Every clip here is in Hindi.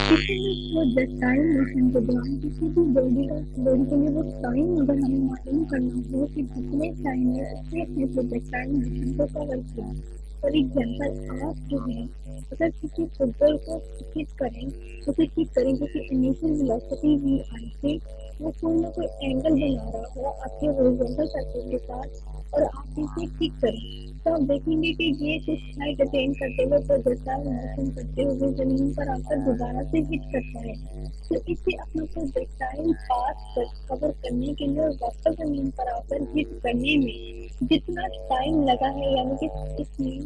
किसी भी प्रोजेक्टाइल मोशन के दौरान किसी भी बॉडी के लिए वो टाइम अगर हमें मालूम करना हो कि जितने टाइम में उसने अपने प्रोजेक्टाइल मोशन को कवर किया। फॉर एग्जाम्पल आप जो है अगर किसी फुटबॉल को हिट करें उसे किक करें किसी इनिशियल वेलोसिटी वी आई से वो कोई ना कोई एंगल बना रहा हो आपके हॉरिजॉन्टल सर्कल के साथ और आप इसे किक करें तो आप देखेंगे कि ये कुछ हाइट अटेन करते हुए प्रोजेक्टाइल मोशन करते हुए जमीन पर आकर दोबारा से हिट करता है। तो इसे अपना प्रोजेक्टाइल पास कर कवर करने के लिए और वापस जमीन पर आकर हिट करने में जितना टाइम लगा है यानी कि इसमें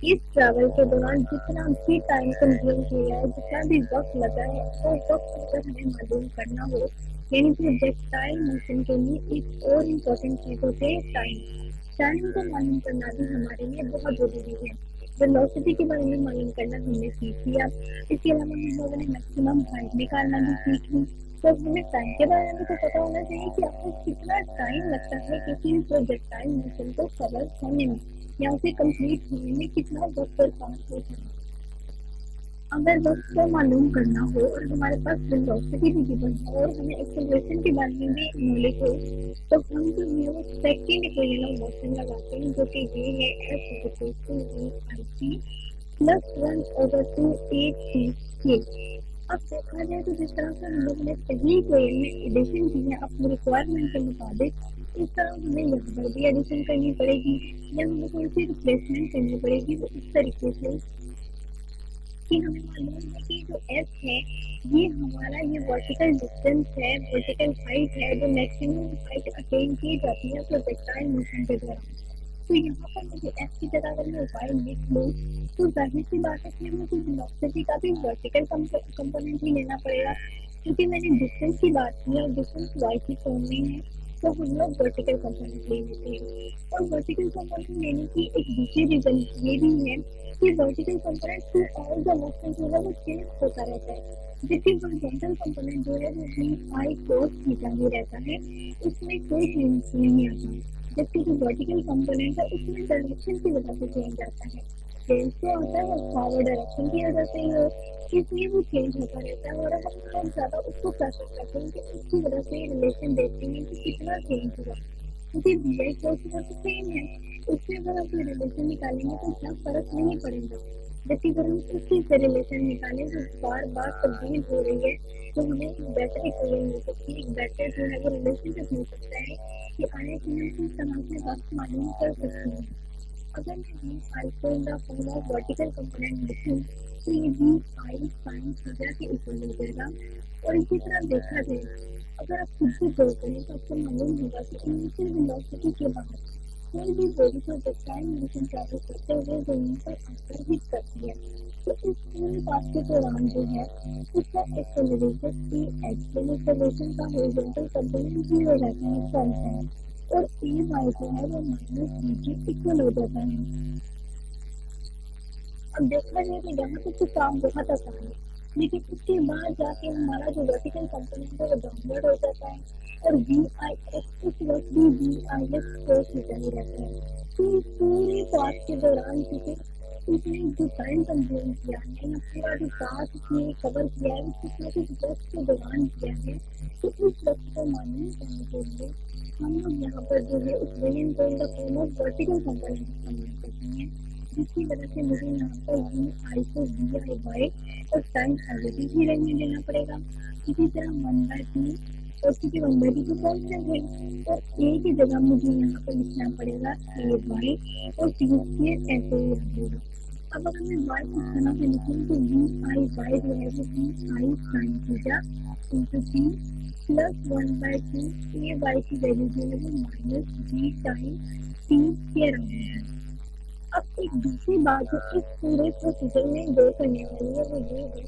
इस ट्रैवल के दौरान जितना भी टाइम कंज्यूम किया है जितना भी वक्त लगा है वो वक्त अगर हमें मालूम करना हो यानी प्रोजेक्टाइल मोशन के लिए एक और इम्पोर्टेंट चीज होती है टाइम। टाइम को मालूम करना भी हमारे लिए बहुत जरूरी है। वेलोसिटी के बारे में मालूम करना हमने सीख लिया। इसके अलावा हम लोगों ने मैक्सिमम हाइट निकालना भी सीख ली। तो हमें टाइम के बारे में तो पता होना चाहिए कि आपको कितना टाइम लगता है किसी प्रोजेक्टाइल मोशन को कवर होने में या उसे कंप्लीट होने में कितना वक्त और काम होता है। अगर वक्त को मालूम करना हो और हमारे पास वेलोसिटी भी गिवन हो और हमें एक्सेलरेशन के बारे में भी नॉलेज हो तो हम जो है वो सेकंड इक्वेशन ऑफ मोशन लगाते हैं जो कि ये है F equal to V I T plus 1/2 के। अब देखा जाए तो जिस तरह से हम लोग ने पहली इक्वेशन में एडिशन की है अपनी रिक्वायरमेंट के मुताबिक इस तरह हमें यहाँ पर भी एडिशन करनी पड़ेगी या हमें कोई सी रिप्लेसमेंट करनी पड़ेगी वो इस तरीके से कि हमें मालूम है कि जो एस है ये हमारा ये वर्टिकल डिस्टेंस है वर्टिकल हाइट है जो मैक्सिमम हाइट अटेन की जाती है प्रोजेक्टाइल मोशन के दौरान। तो यहाँ पर मुझे एस की जगह अगर मैं वाई लिख लूँ तो जाहिर सी बात है कि मुझे वेलोसिटी का भी वर्टिकल कंपोनेंट ही लेना पड़ेगा क्योंकि मैंने डिस्टेंस की बात की और डिस्टेंस वाई की फॉर्म में है तो हम लोग वर्टिकल कंपोनेंट ले लेते हैं। और वर्टिकल कंपोनेंट लेने की एक दूसरी रीजन ये भी है कि vertical component through all the motion जो है वो चेंज होता रहता है जबकि हॉरिजॉन्टल कंपोनेंट जो है वो वी आई कोस थीटा में रहता है उसमें कोई चेंज नहीं आता जबकि जो वर्टिकल कंपोनेंट है उसमें डायरेक्शन की वजह से चेंज आता है। चेंज तो आता है फॉरवर्ड डायरेक्शन की वजह से ही हो इसलिए वो चेंज होता रहता है और हम लोग ज़्यादा उसको प्रेफर करते हैं कि उसकी वजह से रिलेशन देखते हैं कि कितना चेंज हुआ क्योंकि वी आई कोस तो सेम है उससे अगर आप रिलेशन निकालेंगे तो इतना फर्क नहीं पड़ेगा जबकि अगर हम उसी से रिलेशन निकालें जो बार बार तब्दील हो रही है तो हमें एक बेटर इक्वेशन मिल सकती है एक बेटर जो है वो रिलेशनशिप मिल सकता है कि आने की हम किस तरह से वक्त मालूम कर सकते हैं। अगर मैं वी आई को in the form of vertical component लिखूँ तो ये वी आई साइन थीटा के इक्वल हो जाएगा। और इसी तरह देखा जाए अगर आप खुद से गौर करें तो आपको मालूम होगा कि इनिशियल वेलोसिटी के बाद कोई भी बॉडी प्रोजेक्टाइल मोशन ट्रैवल करते हुए जमीन पर आकर हिट करती है तो इस पूरे पाथ के दौरान जो है उसका एक्सेलरेशन ए एक्सेलरेशन का हॉरिजॉन्टल कंपोनेंट 0 रहता है कांस्टेंट और ए वाई जो है वो माइनस बी के इक्वल हो जाता है। अब देखा जाए तो यहाँ तक तो काम बहुत आसान है लेकिन उसके बाद जाके हमारा जो वर्टिकल कंपोनेंट है वो डाउनवर्ड हो जाता है और वी आई एक्स उस वक्त भी V I x cos theta ही रहता है। तो इस पूरे पाथ के दौरान क्योंकि उसने जो टाइम कंज्यूम किया है या पूरा जो पाथ उसने कवर किया है वो कितना कुछ वक्त के दौरान किया है तो उस वक्त को मालूम करने के लिए हम लोग यहाँ पर जो है उस वेरिएंट को in the form of vertical component इस्तेमाल करते हैं जिसकी वजह से मुझे यहाँ पर वी आई को वी आई वाई और टाइम ऑलरेडी ही रहने देना पड़ेगा। इसी तरह 1/2 और क्योंकि 1/2 तो कांस्टेंट है और ए की जगह मुझे यहाँ पर लिखना पड़ेगा ए वाई और टी स्क्वायर ऐसे ही रहेगा। अब अगर मैं वाई इस तरह से लिखूँ तो वी आई वाई जो है वो V I sine theta into T plus 1/2 A Y की वैल्यू जो है वो minus B time T square आएगा। अब एक दूसरी बात जो इस पूरे प्रोसीजर में गौर करने वाली है वो ये है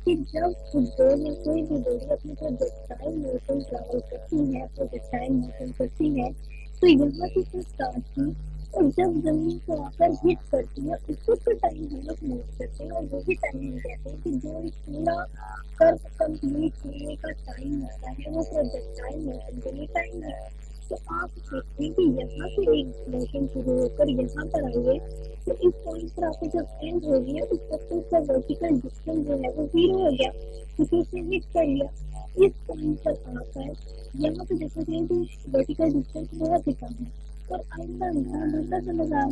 कि जब फुटबॉल या कोई भी बॉडी अपनी प्रोजेक्टाइल मोशन ट्रैवल करती है प्रोजेक्टाइल मोशन करती है तो यहाँ से स्टार्ट की और जब जमीन को आकर हिट करती है उसको तो टाइम हम लोग नोट करते हैं और वही टाइम हम कहते हैं कि जो पूरा कर्व कंप्लीट होने का टाइम होता है वो प्रोजेक्टाइल मोशन के लिए टाइम है। तो आप देखते हैं कि यहाँ से एक मोशन शुरू होकर यहाँ पर आई है, तो इस पॉइंट पर आपको जब एंड हो गया उस वक्त उसका वर्टिकल डिस्टेंस जो है वो 0 हो गया, क्योंकि उसने हिट कर लिया। इस पॉइंट पर आकर यहाँ पे देखते हैं कि वर्टिकल डिस्टेंस बहुत ही कम है और आइंदा यहाँ दूसरा समझ आ रहा है,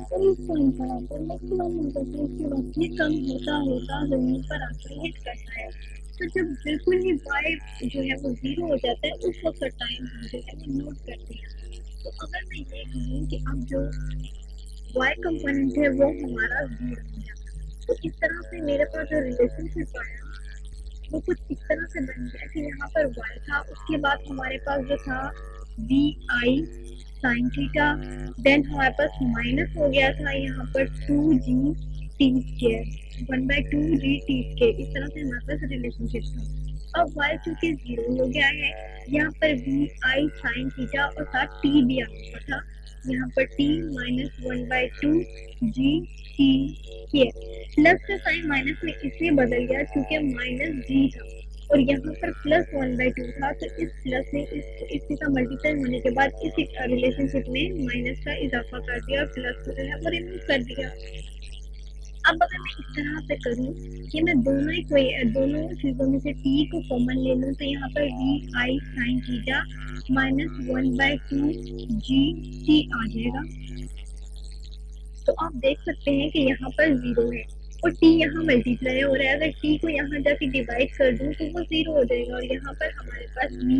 और इस पॉइंट पर आकर मैक्सिमम इंटरफेरेंस के बाद ये कम होता होता जमीन पर आकर हिट करता है। तो जब बिल्कुल ही y जो है वो 0 हो जाता है उस वक्त का टाइम हम जो है वो नोट करते हैं। तो अगर मैं ये कहूँ कि अब जो y कंपोनेंट है वो हमारा 0 हो गया, तो इस तरह से मेरे पास जो रिलेशनशिप आया वो कुछ इस तरह से बन गया कि यहाँ पर y था, उसके बाद हमारे पास जो था vi sin थीटा, देन हमारे पास माइनस हो गया था यहाँ पर 2g t square 1/2g t square, इस तरह से हमारे पास रिलेशनशिप था। अब y चूंकि 0 हो गया है, यहाँ पर vi sin थीटा और साथ t भी आ गया था, यहाँ पर t minus 1/2g t square, plus का साइन माइनस में इसलिए बदल गया क्योंकि माइनस g था और यहाँ पर प्लस 1/2 था, तो इस प्लस ने इसके साथ मल्टीप्लाई होने के बाद इस रिलेशनशिप में माइनस का इजाफा कर दिया और प्लस को जो है वो रिमूव कर दिया। अब अगर मैं इस तरह से करूँ कि मैं दोनों चीज़ों में से t को कॉमन ले लूँ, तो यहाँ पर vi sin theta minus 1/2g t आ जाएगा। तो आप देख सकते हैं कि यहाँ पर 0 है और t यहाँ मल्टीप्लाई हो रहा है, अगर t को यहाँ जाके डिवाइड कर दूँ तो वो 0 हो जाएगा और यहाँ पर हमारे पास vi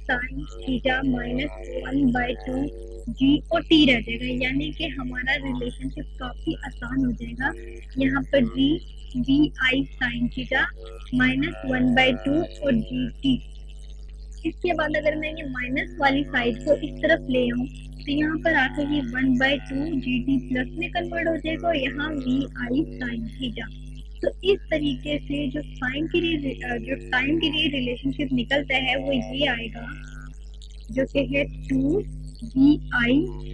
sin theta minus 1/2g और t रह जाएगा, यानी कि हमारा रिलेशनशिप काफ़ी आसान हो जाएगा। यहाँ पर g vi sin theta minus 1/2 और g t। इसके बाद अगर मैं ये माइनस वाली साइड को इस तरफ ले आऊँ तो यहाँ पर आकर ये 1/2 प्लस में कन्वर्ट हो जाएगा और यहाँ vi sin थीटा। तो इस तरीके से जो टाइम के लिए रिलेशनशिप निकलता है वो ये आएगा, जो कि है 2vi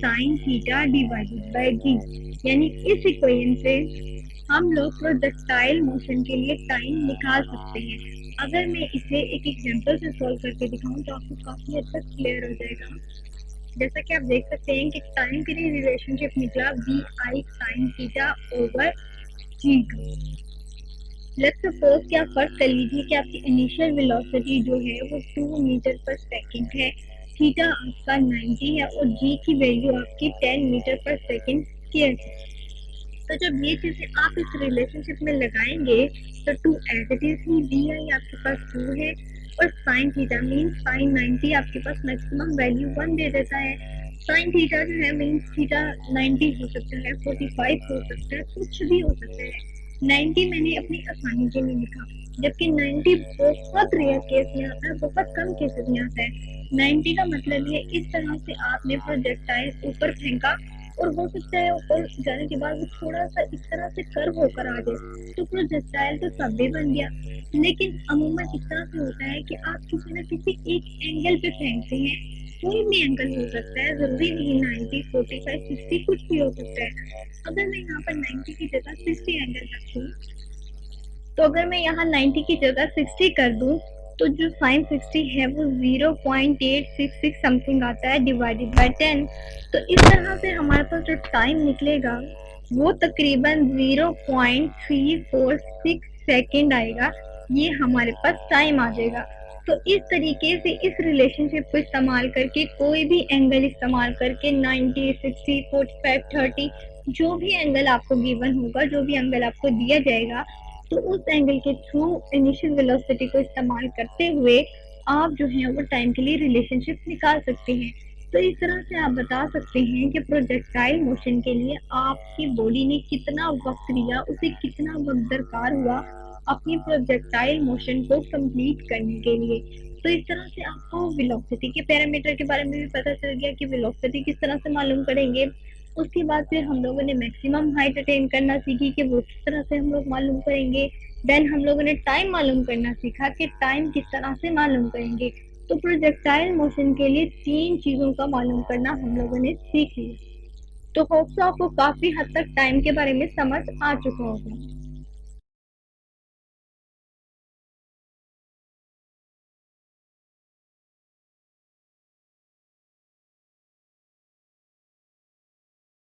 sin theta divided by g। यानी इस इक्वेशन से हम लोग प्रोजेक्टाइल मोशन के लिए टाइम निकाल सकते हैं। अगर मैं इसे एक एग्जांपल से सॉल्व करके दिखाऊं तो आपको काफ़ी हद तक क्लियर हो जाएगा। जैसा कि आप देख सकते हैं कि टाइम के लिए रिलेशनशिप निकला vi sin theta over g2। Let's suppose कि आप फर्स्ट कर लीजिए कि आपकी इनिशियल वेलोसिटी जो है वो 2 मीटर पर सेकंड है, थीटा आपका 90 है और g की वैल्यू आपकी 10 मीटर पर सेकंड स्क्वायर है। तो जब ये चीज़ें आप इस रिलेशनशिप में लगाएंगे तो 2 एज इट इज ही vi आपके पास 2 है और sin थीटा मीन sin 90 आपके पास मैक्सिमम वैल्यू 1 दे देता है। sin थीटा जो है मीन थीटा 90 हो सकता है, 45 हो सकता है, कुछ भी हो सकता है। 90 मैंने अपनी आसानी के लिए लिखा, जबकि 90 बहुत रेयर केस में आता है, बहुत कम केसेस में आता है। 90 का मतलब ये इस तरह से आपने प्रोजेक्टाइल ऊपर फेंका और हो सकता है ऊपर जाने के बाद वो थोड़ा सा इस तरह से कर्व होकर आ जाए, तो प्रोजेक्टाइल तो सब भी बन गया। लेकिन अमूमन इस तरह से होता है कि आप किसी न किसी एक एंगल पे फेंकते हैं, कोई भी एंगल हो सकता है, जरूरी नहीं 90, 45, 60 कुछ भी हो सकता है। अगर मैं यहाँ पर 90 की जगह 60 एंगल रखूँ, तो अगर मैं यहाँ 90 की जगह 60 कर दूँ तो जो साइन 60 है वो 0.866 समथिंग आता है डिवाइडेड बाय 10। तो इस तरह से हमारे पास जो टाइम निकलेगा वो तकरीबन 0.346 सेकेंड आएगा, ये हमारे पास टाइम आ जाएगा। तो इस तरीके से इस रिलेशनशिप को इस्तेमाल करके कोई भी एंगल इस्तेमाल करके 90, 60, 45, 30 जो भी एंगल आपको गिवन होगा, जो भी एंगल आपको दिया जाएगा, तो उस एंगल के थ्रू इनिशियल वेलोसिटी को इस्तेमाल करते हुए आप जो है वो टाइम के लिए रिलेशनशिप निकाल सकते हैं। तो इस तरह से आप बता सकते हैं कि प्रोजेक्टाइल मोशन के लिए आपकी बॉडी ने कितना वक्त लिया, उसे कितना वक्त दरकार हुआ अपनी प्रोजेक्टाइल मोशन को कंप्लीट करने के लिए। तो इस तरह से आपको वेलोसिटी के पैरामीटर के बारे में भी पता चल गया कि वेलोसिटी किस तरह से मालूम करेंगे। उसके बाद फिर हम लोगों ने मैक्सिमम हाइट अटेन करना सीखी कि वो किस तरह से हम लोग मालूम करेंगे। देन हम लोगों ने टाइम मालूम करना सीखा कि टाइम किस तरह से मालूम करेंगे। तो प्रोजेक्टाइल मोशन के लिए 3 चीज़ों का मालूम करना हम लोगों ने सीख लिया। तो होप्स आपको काफ़ी हद तक टाइम के बारे में समझ आ चुका होगा।